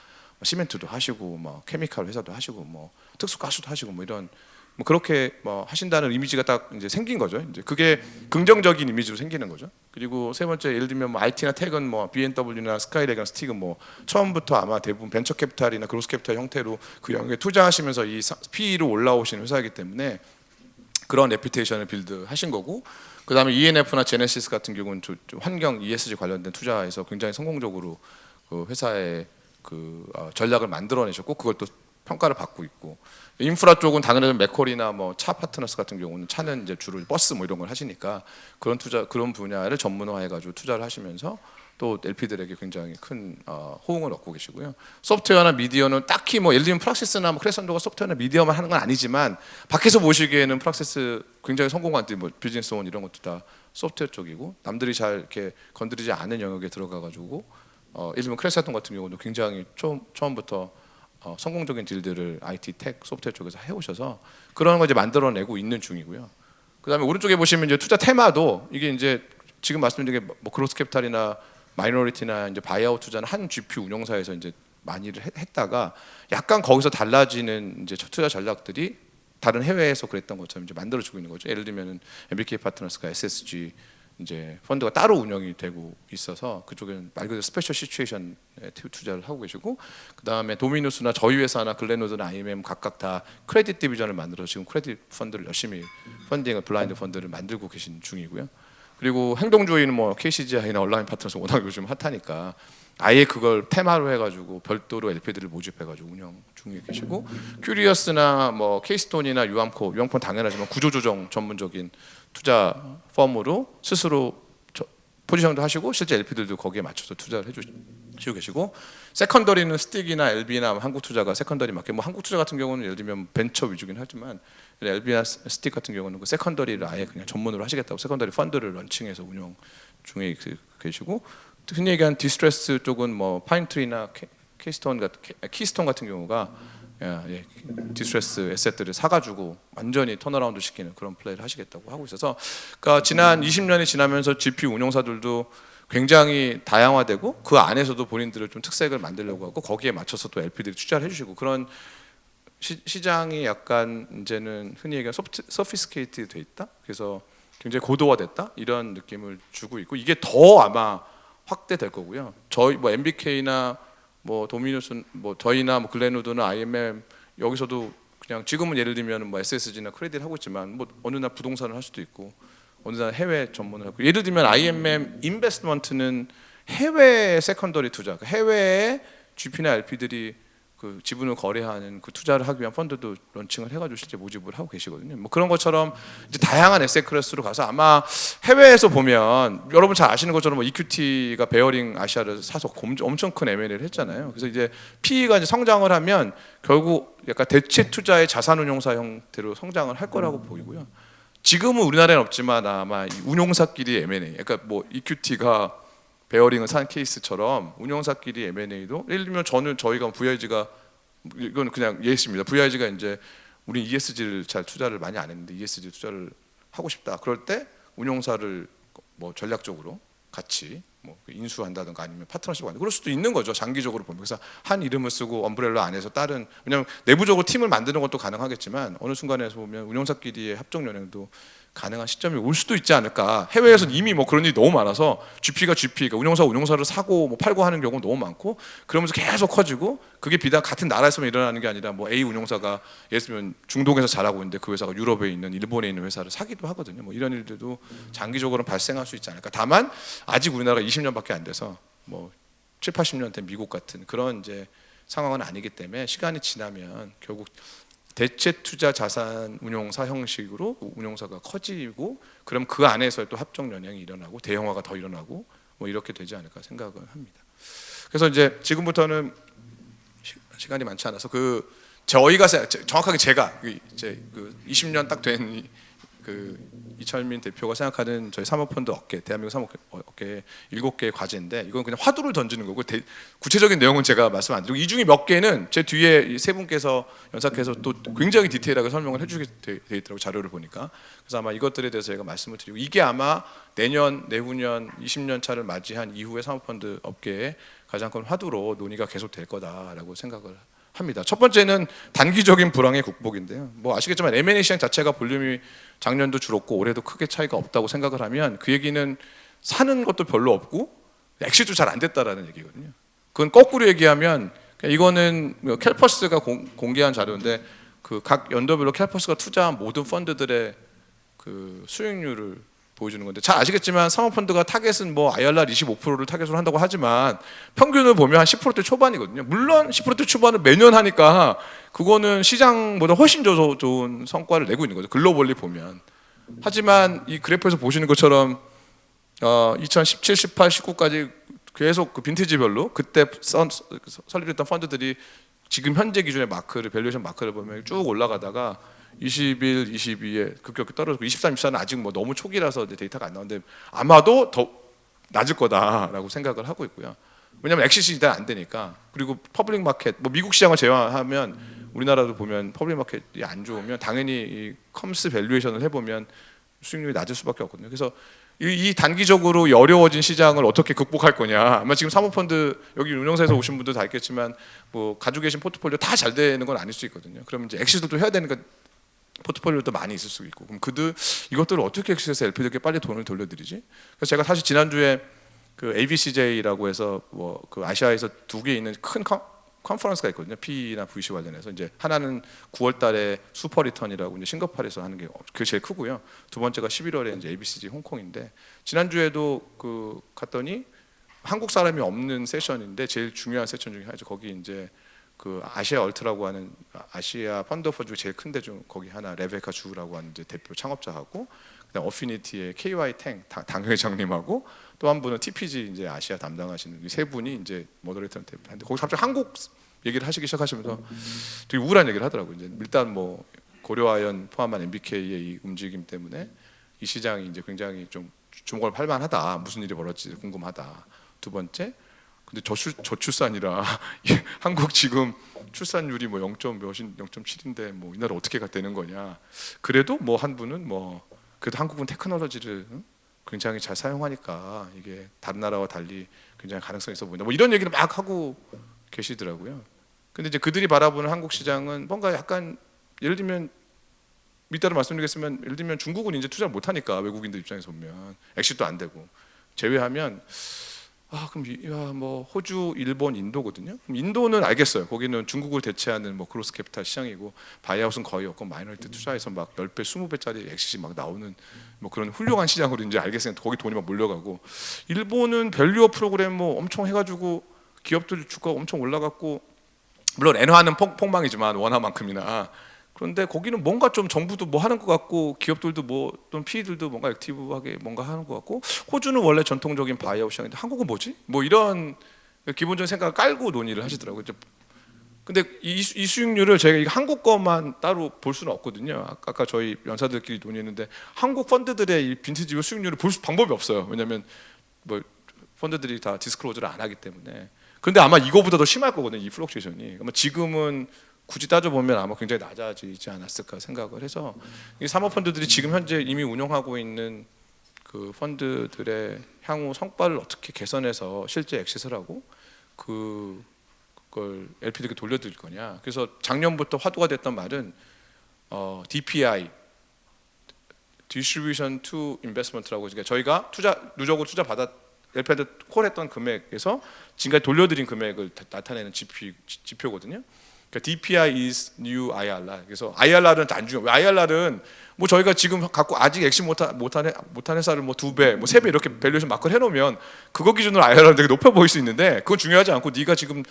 시멘트도 하시고 뭐 케미칼 회사도 하시고 뭐 특수가스도 하시고 뭐 이런 그렇게 하신다는 이미지가 딱 이제 생긴 거죠. 이제 그게 긍정적인 이미지로 생기는 거죠. 그리고 세 번째 예를 들면 IT나 텍은 BMW나 스카이렉이나 스틱은 처음부터 아마 대부분 벤처 캐피탈이나 그로스 캐피탈 형태로 그 영역에 투자하시면서 이 PE로 올라오시는 회사이기 때문에 그런 레퓨테이션을 빌드하신 거고 그다음에 ENF나 제네시스 같은 경우는 환경 ESG 관련된 투자에서 굉장히 성공적으로 그 회사의 전략을 만들어내셨고 그걸 또 평가를 받고 있고 인프라 쪽은 당연히 맥콜이나 차 파트너스 같은 경우는 차는 이제 주로 버스 이런 걸 하시니까 그런 분야를 전문화해가지고 투자를 하시면서 또 LP들에게 굉장히 큰 호응을 얻고 계시고요. 소프트웨어나 미디어는 딱히 예를 들면 프락시스나 크레선도가 소프트웨어나 미디어만 하는 건 아니지만 밖에서 보시기에는 프락시스 굉장히 성공한 비즈니스 온 이런 것도 다 소프트웨어 쪽이고 남들이 잘 이렇게 건드리지 않은 영역에 들어가가지고 예를 들면 크레선도 같은 경우도 굉장히 처음부터 성공적인 딜들을 IT, 텍, 소프트웨어 쪽에서 해오셔서 그런 거 이제 만들어내고 있는 중이고요. 그다음에 오른쪽에 보시면 이제 투자 테마도 이게 이제 지금 말씀드린 게 그로스 캐피탈이나 마이너리티나 이제 바이아웃 투자는 한 GP 운영사에서 이제 많이를 했다가 약간 거기서 달라지는 이제 투자 전략들이 다른 해외에서 그랬던 것처럼 이제 만들어지고 있는 거죠. 예를 들면은 MBK 파트너스가 SSG 이제 펀드가 따로 운영이 되고 있어서 그쪽에는 말 그대로 스페셜 시츄에이션에 투자를 하고 계시고 그다음에 도미누스나 저희 회사나 글렌우드나 IMM 각각 다 크레딧 디비전을 만들어서 지금 크레딧 펀드를 열심히 펀딩을 블라인드 펀드를 만들고 계신 중이고요. 그리고 행동주의는 KCGI나 온라인 파트너스 워낙 요즘 핫하니까 아예 그걸 테마로 해가지고 별도로 LP들을 모집해가지고 운영 중에 계시고 큐리어스나 케이스톤이나 유암콘 당연하지만 구조조정 전문적인 투자 펌으로 스스로 포지션도 하시고 실제 LP들도 거기에 맞춰서 투자를 해주시고 계시고 세컨더리는 스틱이나 LB나 한국투자가 세컨더리 맞게 한국투자 같은 경우는 예를 들면 벤처 위주긴 하지만 LB나 스틱 같은 경우는 그 세컨더리를 아예 그냥 전문으로 하시겠다고 세컨더리 펀드를 런칭해서 운영 중에 계시고 흔히 얘기한 디스트레스 쪽은 파인트리나 키스톤 같은 경우가 디스트레스 에셋들을 사가지고 완전히 턴어라운드 시키는 그런 플레이를 하시겠다고 하고 있어서 그러니까 지난 20년이 지나면서 GP 운용사들도 굉장히 다양화되고 그 안에서도 본인들을 좀 특색을 만들려고 하고 거기에 맞춰서 또 LP들이 투자를 해주시고 그런 시장이 약간 이제는 흔히 얘기하는 소피스케이트 돼 있다. 그래서 굉장히 고도화됐다 이런 느낌을 주고 있고 이게 더 아마 확대될 거고요. 저희 MBK나 도미누스 저희나 글렌우드나 IMM 여기서도 그냥 지금은 예를 들면 SSG나 크레딧 하고 있지만 어느 날 부동산을 할 수도 있고 어느 날 해외 전문을 하고 예를 들면 IMM 인베스트먼트는 해외 세컨더리 투자 해외에 GP나 LP들이 그 지분을 거래하는 그 투자를 하기 위한 펀드도 런칭을 해가지고 실제 모집을 하고 계시거든요. 그런 것처럼 이제 다양한 에셋 클래스로 가서 아마 해외에서 보면 여러분 잘 아시는 것처럼 EQT가 베어링 아시아를 사서 엄청 큰 M&A를 했잖아요. 그래서 이제 PE가 이제 성장을 하면 결국 약간 대체 투자의 자산운용사 형태로 성장을 할 거라고 보이고요. 지금은 우리나라에는 없지만 아마 운용사끼리 M&A, 그러니까 EQT가 베어링을 산 케이스처럼 운영사끼리 M&A도 예를 들면 저희가 VIG가 이건 그냥 예시입니다. VIG가 이제 우리 ESG를 잘 투자를 많이 안 했는데 ESG 투자를 하고 싶다. 그럴 때 운용사를 전략적으로 같이 뭐 인수한다든가 아니면 파트너십 한다 그럴 수도 있는 거죠. 장기적으로 보면. 그래서 한 이름을 쓰고 엄브렐라 안에서 다른, 왜냐하면 내부적으로 팀을 만드는 것도 가능하겠지만 어느 순간에서 보면 운영사끼리의 합종 연행도 가능한 시점이 올 수도 있지 않을까. 해외에서는 이미 뭐 그런 일이 너무 많아서 GP가 GP, 그러니까 운영사를 사고 뭐 팔고 하는 경우가 너무 많고, 그러면서 계속 커지고, 그게 비단 같은 나라에서만 일어나는 게 아니라 뭐 A 운영사가 예를 들면 중동에서 잘하고 있는데 그 회사가 유럽에 있는, 일본에 있는 회사를 사기도 하거든요. 뭐 이런 일들도 장기적으로 발생할 수 있지 않을까. 다만 아직 우리나라가 20년밖에 안 돼서 뭐 7, 80년 된 미국 같은 그런 이제 상황은 아니기 때문에 시간이 지나면 결국 대체 투자 자산 운용사 형식으로 운용사가 커지고, 그럼 그 안에서 또 합종 연영이 일어나고 대형화가 더 일어나고 뭐 이렇게 되지 않을까 생각을 합니다. 그래서 이제 지금부터는 시간이 많지 않아서 저희가 정확하게 제가 이제 20년 딱 된 이철민 대표가 생각하는 저희 사모펀드 업계, 대한민국 사모 업계 7개의 과제인데, 이건 그냥 화두를 던지는 거고 구체적인 내용은 제가 말씀 안 드리고, 이 중에 몇 개는 제 뒤에 세 분께서 연사께서 또 굉장히 디테일하게 설명을 해주게 돼 있더라고요, 자료를 보니까. 그래서 아마 이것들에 대해서 제가 말씀을 드리고, 이게 아마 내년, 내후년 20년 차를 맞이한 이후의 사모펀드 업계의 가장 큰 화두로 논의가 계속될 거다라고 생각을 합니다. 첫 번째는 단기적인 불황의 극복인데요. 뭐 아시겠지만 M&A 시장 자체가 볼륨이 작년도 줄었고 올해도 크게 차이가 없다고 생각을 하면, 그 얘기는 사는 것도 별로 없고 엑시도 잘 안 됐다라는 얘기거든요. 그건 거꾸로 얘기하면, 이거는 캘퍼스가 공개한 자료인데 그 각 연도별로 캘퍼스가 투자한 모든 펀드들의 그 수익률을 보여주는 건데, 잘 아시겠지만 사모펀드가 타겟은 뭐 IRR 25%를 타겟으로 한다고 하지만 평균을 보면 한 10%대 초반이거든요. 물론 10%대 초반을 매년 하니까 그거는 시장보다 훨씬 좋은 성과를 내고 있는 거죠, 글로벌리 보면. 하지만 이 그래프에서 보시는 것처럼 2017, 18, 19까지 계속 그 빈티지별로 그때 설립했던 펀드들이 지금 현재 기준의 마크를, 밸류에이션 마크를 보면 쭉 올라가다가 21, 22에 급격히 떨어지고 23, 24는 아직 뭐 너무 초기라서 데이터가 안 나오는데 아마도 더 낮을 거다라고 생각을 하고 있고요. 왜냐하면 엑시스 일단 안 되니까. 그리고 퍼블릭 마켓, 뭐 미국 시장을 제외하면 우리나라도 보면 퍼블릭 마켓이 안 좋으면 당연히 이 컴스 밸류에이션을 해보면 수익률이 낮을 수밖에 없거든요. 그래서 이 단기적으로 어려워진 시장을 어떻게 극복할 거냐. 아마 지금 사모펀드 여기 운영사에서 오신 분들 다 있겠지만 뭐 가지고 계신 포트폴리오 다 잘 되는 건 아닐 수 있거든요. 그러면 이제 엑시스도 해야 되니까 포트폴리오도 많이 있을 수 있고, 그럼 이것들을 어떻게 엑시스에서 LP들께 빨리 돈을 돌려드리지? 그래서 제가 사실 지난주에 그 ABCJ라고 해서 뭐 그 아시아에서 2개 있는 큰 컨퍼런스가 있거든요. PE나 VC 관련해서. 이제 하나는 9월달에 슈퍼 리턴이라고 이제 싱가포르에서 하는 게 그게 제일 크고요. 두 번째가 11월에 이제 ABCJ 홍콩인데, 지난주에도 갔더니 한국 사람이 없는 세션인데 제일 중요한 세션 중에 하나죠. 거기 이제 그 아시아 얼트라고 하는 아시아 펀드 오퍼 중에 제일 큰데 좀 거기 하나 레베카 주라고 하는 이제 대표 창업자하고, 그다음 어피니티의 KY 탱 당 회장님하고 또 한 분은 TPG 이제 아시아 담당하시는 이 세 분이 이제 모더레이터한테 하는데, 거기 갑자기 한국 얘기를 하시기 시작하시면서 되게 우울한 얘기를 하더라고요. 이제 일단 뭐 고려아연 포함한 MBK의 이 움직임 때문에 이 시장이 이제 굉장히 좀 주목을 할 만하다. 무슨 일이 벌어질지 궁금하다. 두 번째, 근데 저출산이라 한국 지금 출산율이 뭐 0.7인데 뭐 이 나라 어떻게 되는 거냐. 그래도 뭐 한 분은 뭐 그래도 한국은 테크놀로지를 굉장히 잘 사용하니까 이게 다른 나라와 달리 굉장히 가능성이 있어 보인다. 뭐 이런 얘기를 막 하고 계시더라고요. 근데 이제 그들이 바라보는 한국 시장은 뭔가 약간, 예를 들면 밑따라 말씀드리겠으면, 예를 들면 중국은 이제 투자를 못 하니까 외국인들 입장에서 보면 엑시트도 안 되고, 제외하면 그럼 뭐 호주, 일본, 인도거든요. 그럼 인도는 알겠어요. 거기는 중국을 대체하는 뭐 그로스 캐피탈 시장이고 바이아웃은 거의 없고 마이너리티 투자에서 막 10배, 20배짜리 엑시트 막 나오는 뭐 그런 훌륭한 시장으로 이제 알겠어요. 거기 돈이 막 몰려가고, 일본은 밸류업 프로그램 뭐 엄청 해가지고 기업들 주가가 엄청 올라갔고, 물론 엔화는 폭망이지만 원화만큼이나. 그런데 거기는 뭔가 좀 정부도 뭐 하는 것 같고, 기업들도 뭐 또는 PE들도 뭔가 액티브하게 뭔가 하는 것 같고, 호주는 원래 전통적인 바이아웃 시장인데 한국은 뭐지? 뭐 이런 기본적인 생각을 깔고 논의를 하시더라고요. 근데 이 수익률을 저희가 한국 것만 따로 볼 수는 없거든요. 아까 저희 연사들끼리 논의했는데 한국 펀드들의 이 빈티지 수익률을 볼 방법이 없어요. 왜냐하면 뭐 펀드들이 다 디스클로저를 안 하기 때문에. 근데 아마 이거보다 더 심할 거거든요, 이 플럭추에이션이. 아마 지금은 굳이 따져보면 아마 굉장히 낮아지지 않았을까 생각을 해서, 이 사모펀드들이 지금 현재 이미 운영하고 있는 그 그 펀드들의 향후 성과를 어떻게 개선해서 실제 엑시스를 하고 그걸 LP들에게 돌려드릴 거냐. 그래서 작년부터 화두가 됐던 말은 DPI, Distribution to Investment라고, 그러니까 저희가 누적으로 투자 받아 LP한테 콜했던 금액에서 지금까지 돌려드린 금액을 나타내는 지표거든요. 그러니까 DPI is new IRR. 그래서 IRR은 안 중요해요. IRR은 뭐 저희가 지금 갖고 아직 엑시 못한 회사를 뭐 2배, 뭐 3배 이렇게 밸류에이션 마크를 해놓으면 그거 기준으로 IRR은 되게 높아 보일 수 있는데 그건 중요하지 않고, 네가 지금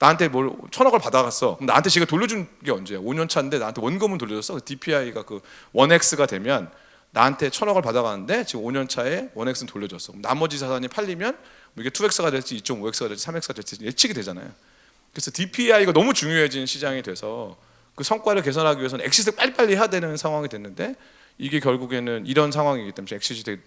나한테 뭘 1,000억을 받아갔어. 그럼 나한테 지가 돌려준 게 언제야? 5년 차인데 나한테 원금은 돌려줬어. DPI가 그 1X가 되면 나한테 1,000억을 받아가는데 지금 5년 차에 1X는 돌려줬어. 그럼 나머지 자산이 팔리면 뭐 이게 2X가 될지 2.5X가 될지 3X가 될지 예측이 되잖아요. 그래서 DPI가 너무 중요해진 시장이 돼서 그 성과를 개선하기 위해서는 엑시트 빨리빨리 해야 되는 상황이 됐는데, 이게 결국에는 이런 상황이기 때문에 엑시트 되게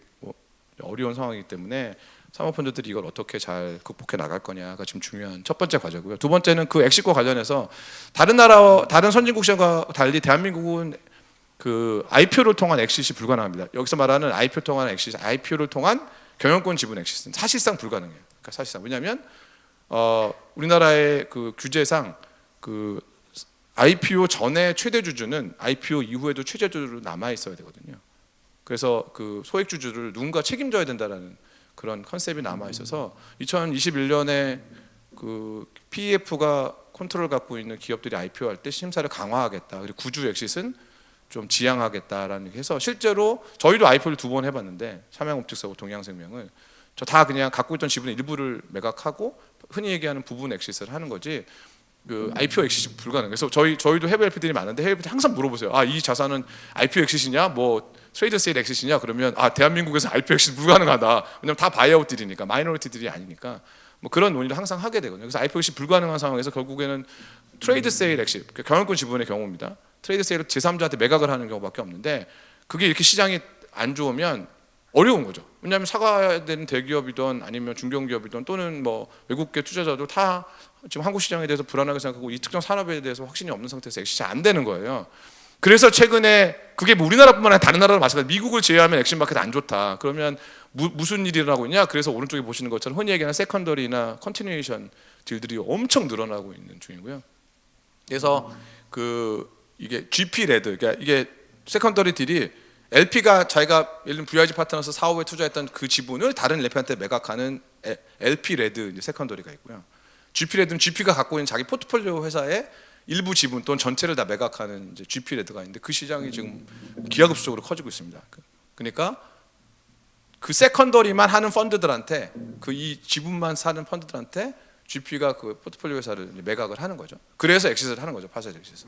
어려운 상황이기 때문에 사모펀드들이 이걸 어떻게 잘 극복해 나갈 거냐가 지금 중요한 첫 번째 과제고요. 두 번째는 그 엑시트과 관련해서 다른 선진국 시장과 달리 대한민국은 그 IPO를 통한 엑시트이 불가능합니다. 여기서 말하는 IPO 통한 엑시트, IPO를 통한 경영권 지분 엑시트는 사실상 불가능해요. 그러니까 사실상, 왜냐하면 우리나라의 그 규제상 그 IPO 전에 최대 주주는 IPO 이후에도 최대 주주로 남아 있어야 되거든요. 그래서 그 소액 주주를 누군가 책임져야 된다라는 그런 컨셉이 남아 있어서 2021년에 그 PEF가 컨트롤 갖고 있는 기업들이 IPO 할 때 심사를 강화하겠다. 그리고 구주 엑시트는 좀 지양하겠다라는 게 해서 실제로 저희도 IPO를 2번 해봤는데, 삼양옵틱스하고 동양생명을 저 다 그냥 갖고 있던 지분의 일부를 매각하고 흔히 얘기하는 부분 엑시트를 하는 거지, 그 IPO 엑시트 불가능. 그래서 저희도 해외 LP들이 많은데 해외 LP들 항상 물어보세요. 이 자산은 IPO 엑시트냐, 뭐 트레이드 세일 엑시트냐, 그러면 대한민국에서 IPO 엑시트 불가능하다. 왜냐면 다 바이아웃들이니까, 마이너리티들이 아니니까. 뭐 그런 논의를 항상 하게 되거든요. 그래서 IPO 엑시트 불가능한 상황에서 결국에는 트레이드 세일 엑시트, 그러니까 경영권 지분의 경우입니다. 트레이드 세일을 제3자한테 매각을 하는 경우밖에 없는데, 그게 이렇게 시장이 안 좋으면 어려운 거죠. 왜냐하면 사과해야 되는 대기업이든 아니면 중견기업이든 또는 뭐 외국계 투자자도 다 지금 한국 시장에 대해서 불안하게 생각하고 이 특정 산업에 대해서 확신이 없는 상태에서 엑시트 안 되는 거예요. 그래서 최근에 그게 뭐 우리나라뿐만 아니라 다른 나라도 마찬가지. 미국을 제외하면 엑시트 마켓 안 좋다. 그러면 무슨 일이 일어나고 있냐? 그래서 오른쪽에 보시는 것처럼 흔히 얘기하는 세컨더리나 컨티뉴에이션 딜들이 엄청 늘어나고 있는 중이고요. 그래서 이게 GP 레드, 그러니까 이게 세컨더리 딜이 LP가 자기가 예를 들면 VIG 파트너스 사업에 투자했던 그 지분을 다른 LP한테 매각하는 LP 레드 세컨더리가 있고요. GP 레드는 GP가 갖고 있는 자기 포트폴리오 회사의 일부 지분 또는 전체를 다 매각하는 이제 GP 레드가 있는데, 그 시장이 지금 기하급수적으로 커지고 있습니다. 그러니까 그 세컨더리만 하는 펀드들한테, 그 이 지분만 사는 펀드들한테 GP가 그 포트폴리오 회사를 매각을 하는 거죠. 그래서 엑시트를 하는 거죠. 파셀 엑시트.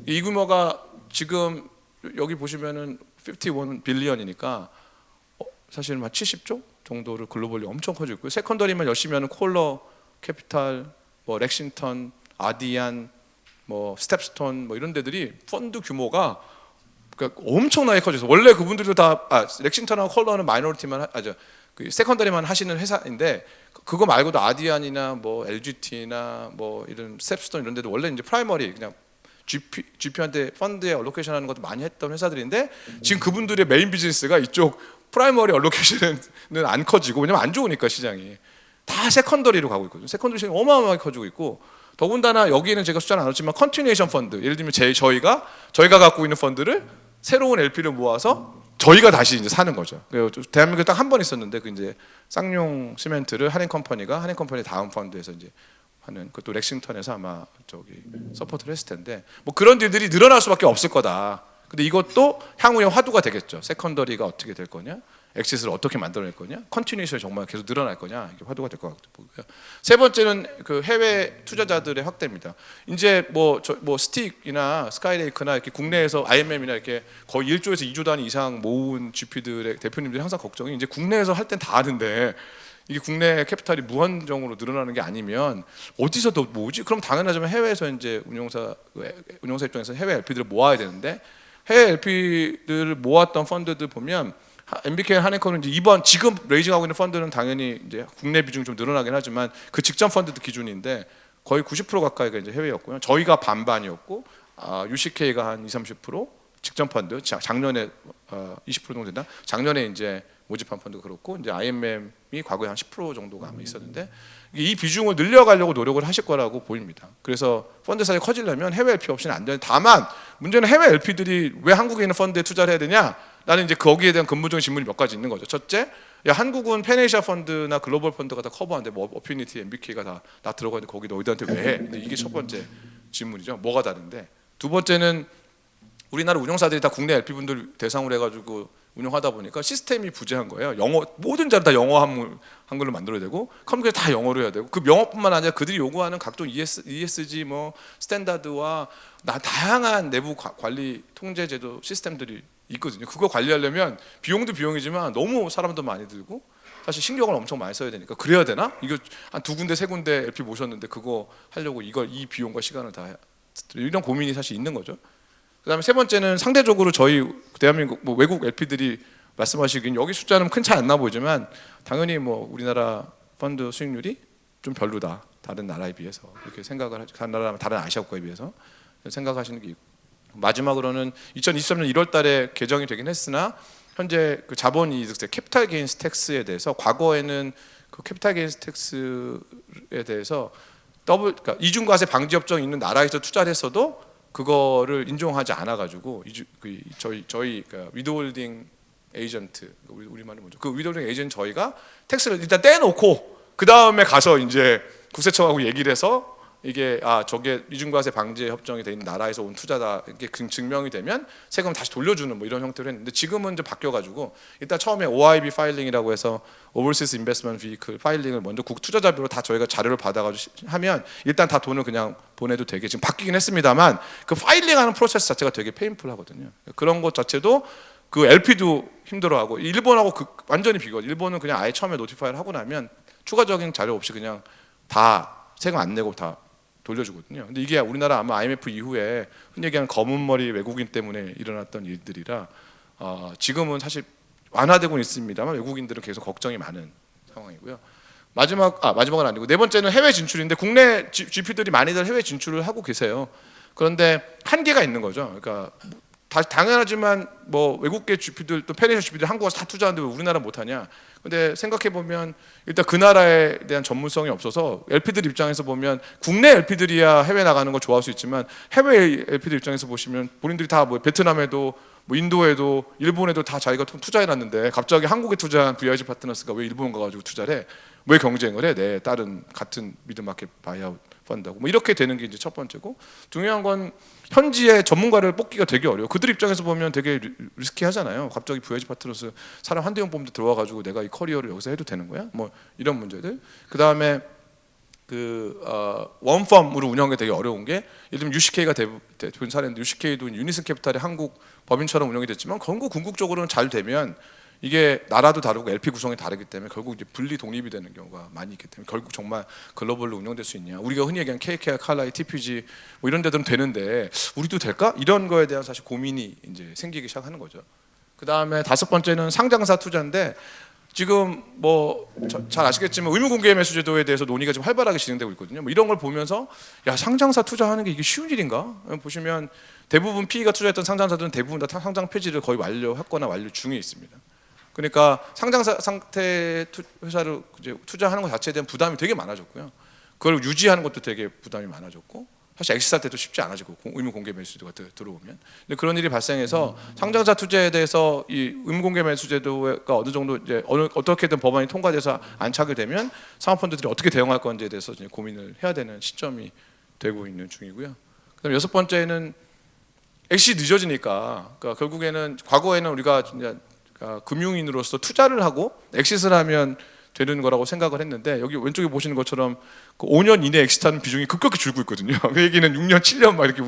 이 규모가 지금 여기 보시면은 51 빌리언이니까 사실 한 70조 정도를 글로벌리 엄청 커지고 있고요. 세컨더리만 열심히 하는 콜러 캐피탈, 뭐 렉싱턴, 아디안, 뭐 스텝스톤, 뭐 이런 데들이 펀드 규모가 그러니까 엄청나게 커져서, 원래 그분들도 다 렉싱턴하고 콜러는 마이너리티만 그 세컨더리만 하시는 회사인데, 그거 말고도 아디안이나 뭐 LGT나 뭐 이런 스텝스톤 이런 데도 원래 이제 프라이머리 그냥 GP한테 펀드에 얼로케이션 하는 것도 많이 했던 회사들인데, 지금 그분들의 메인 비즈니스가 이쪽 프라이머리 얼로케이션은 안 커지고, 왜냐면 안 좋으니까 시장이 다 세컨더리로 가고 있거든요. 세컨더리 시장이 어마어마하게 커지고 있고, 더군다나 여기는 제가 숫자는 안 넣었지만 컨티뉴에이션 펀드, 예를 들면 저희가 갖고 있는 펀드를 새로운 LP를 모아서 저희가 다시 이제 사는 거죠. 대한민국에 딱 한 번 있었는데, 그 이제 쌍용 시멘트를 한인컴퍼니가 다음 펀드에서 이제 하는, 그것도 렉싱턴에서 아마 서포트를 했을 텐데, 뭐 그런 일들이 늘어날 수밖에 없을 거다. 근데 이것도 향후의 화두가 되겠죠. 세컨더리가 어떻게 될 거냐, 엑시스를 어떻게 만들어낼 거냐, 컨티뉴에이션이 정말 계속 늘어날 거냐, 이게 화두가 될 것 같고요. 세 번째는 그 해외 투자자들의 확대입니다. 이제 뭐 스틱이나 스카이레이크나 이렇게 국내에서 IMM이나 이렇게 거의 1조에서 2조 단위 이상 모은 GP들의 대표님들이 항상 걱정이, 이제 국내에서 할 땐 다 하는데 이게 국내 캐피탈이 무한정으로 늘어나는 게 아니면 어디서 더 모으지? 그럼 당연하지만 해외에서 이제 운용사 입장에서 해외 LP들을 모아야 되는데, 해외 LP들을 모았던 펀드들 보면 MBK 한인컴은 이제 지금 레이징하고 있는 펀드는 당연히 이제 국내 비중이 좀 늘어나긴 하지만 그 직전 펀드도 기준인데 거의 90% 가까이가 이제 해외였고요. 저희가 반반이었고, UCK가 한 20-30%, 직전 펀드 작년에 20% 정도 된다. 작년에 이제 모집한 펀드가 그렇고 이제 IMM이 과거에 한 10% 정도가 아마 있었는데 이 비중을 늘려가려고 노력을 하실 거라고 보입니다. 그래서 펀드 사이즈 커지려면 해외 LP 없이는 안 되는. 다만 문제는 해외 LP들이 왜 한국에 있는 펀드에 투자를 해야 되냐? 나는 이제 거기에 대한 근본적인 질문이 몇 가지 있는 거죠. 첫째, 야 한국은 팬에이시아 펀드나 글로벌 펀드가 다 커버하는데 뭐 어피니티, MBK가 다 들어가 있는데 거기 너희들한테 왜 해? 근데 이게 첫 번째 질문이죠. 뭐가 다른데? 두 번째는 우리나라 운영사들이 다 국내 LP분들 대상으로 해가지고 운영하다 보니까 시스템이 부재한 거예요. 영어 모든 자료 다 영어 한글로 만들어야 되고 컴퓨터 다 영어로 해야 되고 그 영어뿐만 아니라 그들이 요구하는 각종 ESG 뭐 스탠다드와 다양한 내부 관리 통제 제도 시스템들이 있거든요. 그거 관리하려면 비용도 비용이지만 너무 사람도 많이 들고 사실 신경을 엄청 많이 써야 되니까 그래야 되나? 이거 한 두 군데 세 군데 LP 모셨는데 그거 하려고 이 비용과 시간을 다 이런 고민이 사실 있는 거죠. 그다음에 세 번째는 상대적으로 저희 대한민국 뭐 외국 LP들이 말씀하시긴 여기 숫자는 큰 차이 안 나 보이지만 당연히 뭐 우리나라 펀드 수익률이 좀 별로다 다른 나라에 비해서 이렇게 생각을 다른 아시아국가에 비해서 생각하시는 게 있고 마지막으로는 2023년 1월달에 개정이 되긴 했으나 현재 그 자본이득세 캐피탈 게인스 텍스에 대해서 과거에는 그 캐피탈 게인스 텍스에 대해서 그러니까 이중과세 방지 협정이 있는 나라에서 투자를 했어도 그거를 인정하지 않아 가지고 저희 그러니까 위드홀딩 에이전트 우리말로 뭐죠? 그 위드홀딩 에이전트 저희가 텍스를 일단 떼놓고 그 다음에 가서 이제 국세청하고 얘기를 해서 이게 저게 이중과세 방지 협정이 돼 있는 나라에서 온 투자다 이게 증명이 되면 세금 다시 돌려주는 뭐 이런 형태로 했는데 지금은 이제 바뀌어가지고 일단 처음에 OIB 파일링이라고 해서 Overseas Investment Vehicle 파일링을 먼저 국 투자자별로 다 저희가 자료를 받아가지고 하면 일단 다 돈을 그냥 보내도 되게 지금 바뀌긴 했습니다만 그 파일링하는 프로세스 자체가 되게 페인풀하거든요. 그런 것 자체도 그 LP도 힘들어하고 일본하고 완전히 비교. 일본은 그냥 아예 처음에 노티파이를 하고 나면 추가적인 자료 없이 그냥 다 세금 안 내고 다 돌려주거든요. 근데 이게 우리나라 아마 IMF 이후에 흔히 얘기하는 검은 머리 외국인 때문에 일어났던 일들이라 지금은 사실 완화되고는 있습니다만 외국인들은 계속 걱정이 많은 상황이고요. 마지막은 아니고 네 번째는 해외 진출인데 국내 GP들이 많이들 해외 진출을 하고 계세요. 그런데 한계가 있는 거죠. 그러니까 당연하지만 뭐 외국계 GP들 또 펜에이션 GP들 한국 와서 다 투자하는데 왜 우리나라 못하냐? 근데 생각해 보면 일단 그 나라에 대한 전문성이 없어서 LP들 입장에서 보면 국내 LP들이야 해외 나가는 거 좋아할 수 있지만 해외 LP들 입장에서 보시면 본인들이 다 뭐 베트남에도 뭐 인도에도 일본에도 다 자기가 투자해 놨는데 갑자기 한국에 투자한 VIG 파트너스가 왜 일본 가가지고 투자를 해? 왜 경쟁을 해? 내 다른 같은 미드마켓 바이아웃 펀드하고 뭐 이렇게 되는 게 이제 첫 번째고 중요한 건 현지의 전문가를 뽑기가 되게 어려워. 그들 입장에서 보면 되게 리스키하잖아요. 갑자기 VIG 파트너스 사람 한두 명 뽑는데 들어와가지고 내가 이 커리어를 여기서 해도 되는 거야? 뭐 이런 문제들. 그 다음에 원펌으로 운영하기 되게 어려운 게 예를 들면 UCK가 대표적인 사례인데 UCK도 유니슨 캐피탈이 한국 법인처럼 운영이 됐지만 결국 궁극적으로는 잘 되면 이게 나라도 다르고 LP 구성이 다르기 때문에 결국 이제 분리 독립이 되는 경우가 많이 있기 때문에 결국 정말 글로벌로 운영될 수 있냐? 우리가 흔히 얘기하는 KKR, 칼라이, TPG 뭐 이런 데들은 되는데 우리도 될까? 이런 거에 대한 사실 고민이 이제 생기기 시작하는 거죠. 그 다음에 다섯 번째는 상장사 투자인데 지금 뭐 잘 아시겠지만 의무공개 매수제도에 대해서 논의가 지금 활발하게 진행되고 있거든요. 뭐 이런 걸 보면서 야 상장사 투자하는 게 이게 쉬운 일인가? 보시면 대부분 PE가 투자했던 상장사들은 대부분 다 상장 폐지를 거의 완료했거나 완료 중에 있습니다. 그러니까 상장사 상태 회사를 이제 투자하는 것 자체에 대한 부담이 되게 많아졌고요. 그걸 유지하는 것도 되게 부담이 많아졌고 사실 엑시사 때도 쉽지 않아지고 의무 공개 매수제도가 들어오면 근데 그런 일이 발생해서 상장사 투자에 대해서 이 의무 공개 매수제도가 어느 정도 이제 어떻게든 법안이 통과돼서 안착이 되면 사모펀드들이 어떻게 대응할 건지에 대해서 이제 고민을 해야 되는 시점이 되고 있는 중이고요. 그다음 여섯 번째는 엑시 늦어지니까 그러니까 결국에는 과거에는 우리가 금융인으로서 투자를 하고 엑시트를 하면 되는 거라고 생각을 했는데 여기 왼쪽에 보시는 것처럼 그 5년 이내 엑시트하는 비중이 급격히 줄고 있거든요. 그 얘기는 6년, 7년 막 이렇게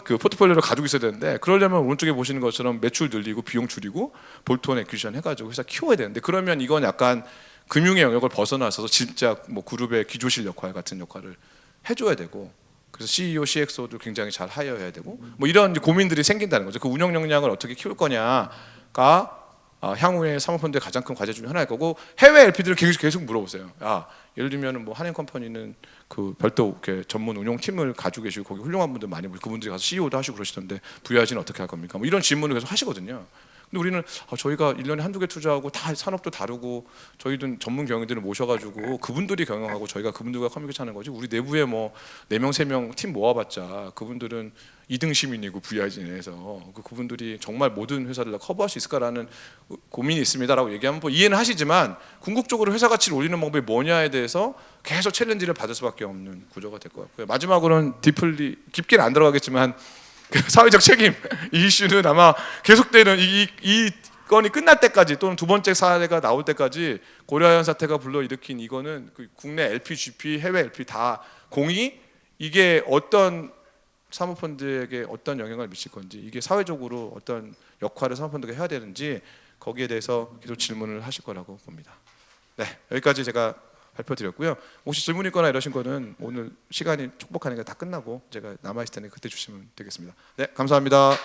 그 포트폴리오를 가지고 있어야 되는데 그러려면 오른쪽에 보시는 것처럼 매출 늘리고 비용 줄이고 볼트온 액퀴지션 해가지고 회사 키워야 되는데 그러면 이건 약간 금융의 영역을 벗어나서 진짜 뭐 그룹의 기조실 역할 같은 역할을 해줘야 되고 그래서 CEO, CXO도 굉장히 잘 하여야 되고 뭐 이런 고민들이 생긴다는 거죠. 그 운영 역량을 어떻게 키울 거냐가 향후에 사모펀드의 가장 큰 과제 중에 하나일 거고 해외 LP들을 계속 물어보세요. 예를 들면 뭐 한인컴퍼니는 그 별도 이렇게 전문 운용팀을 가지고 계시고 거기 훌륭한 분들 많이 보고 그분들이 가서 CEO도 하시고 그러시던데 VIG는 어떻게 할 겁니까? 뭐 이런 질문을 계속 하시거든요. 근데 우리는 저희가 1년에 한두 개 투자하고 다 산업도 다르고 저희는 전문 경영진을 모셔가지고 그분들이 경영하고 저희가 그분들과 커뮤니케이션 하는 거지. 우리 내부에 뭐 4명 3명 팀 모아봤자 그분들은 2등 시민이고 VIG 내에서 그분들이 정말 모든 회사를 다 커버할 수 있을까라는 고민이 있습니다라고 얘기하면 뭐 이해는 하시지만 궁극적으로 회사 가치를 올리는 방법이 뭐냐에 대해서 계속 챌린지를 받을 수밖에 없는 구조가 될 것 같고요. 마지막으로는 디플리 깊게는 안 들어가겠지만 그 사회적 책임 이 이슈는 아마 계속되는 이 건이 끝날 때까지 또는 두 번째 사례가 나올 때까지 고려아연 사태가 불러일으킨 이거는 그 국내 LPGP 해외 LP 다 공이 이게 어떤 사모펀드에게 어떤 영향을 미칠 건지 이게 사회적으로 어떤 역할을 사모펀드가 해야 되는지 거기에 대해서 계속 질문을 하실 거라고 봅니다. 네, 여기까지 제가 발표드렸고요. 혹시 질문 있거나 이러신 거는 오늘 시간이 촉박하니까 다 끝나고 제가 남아 있을 테니 그때 주시면 되겠습니다. 네, 감사합니다.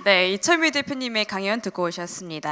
네, 이철미 대표님의 강연 듣고 오셨습니다.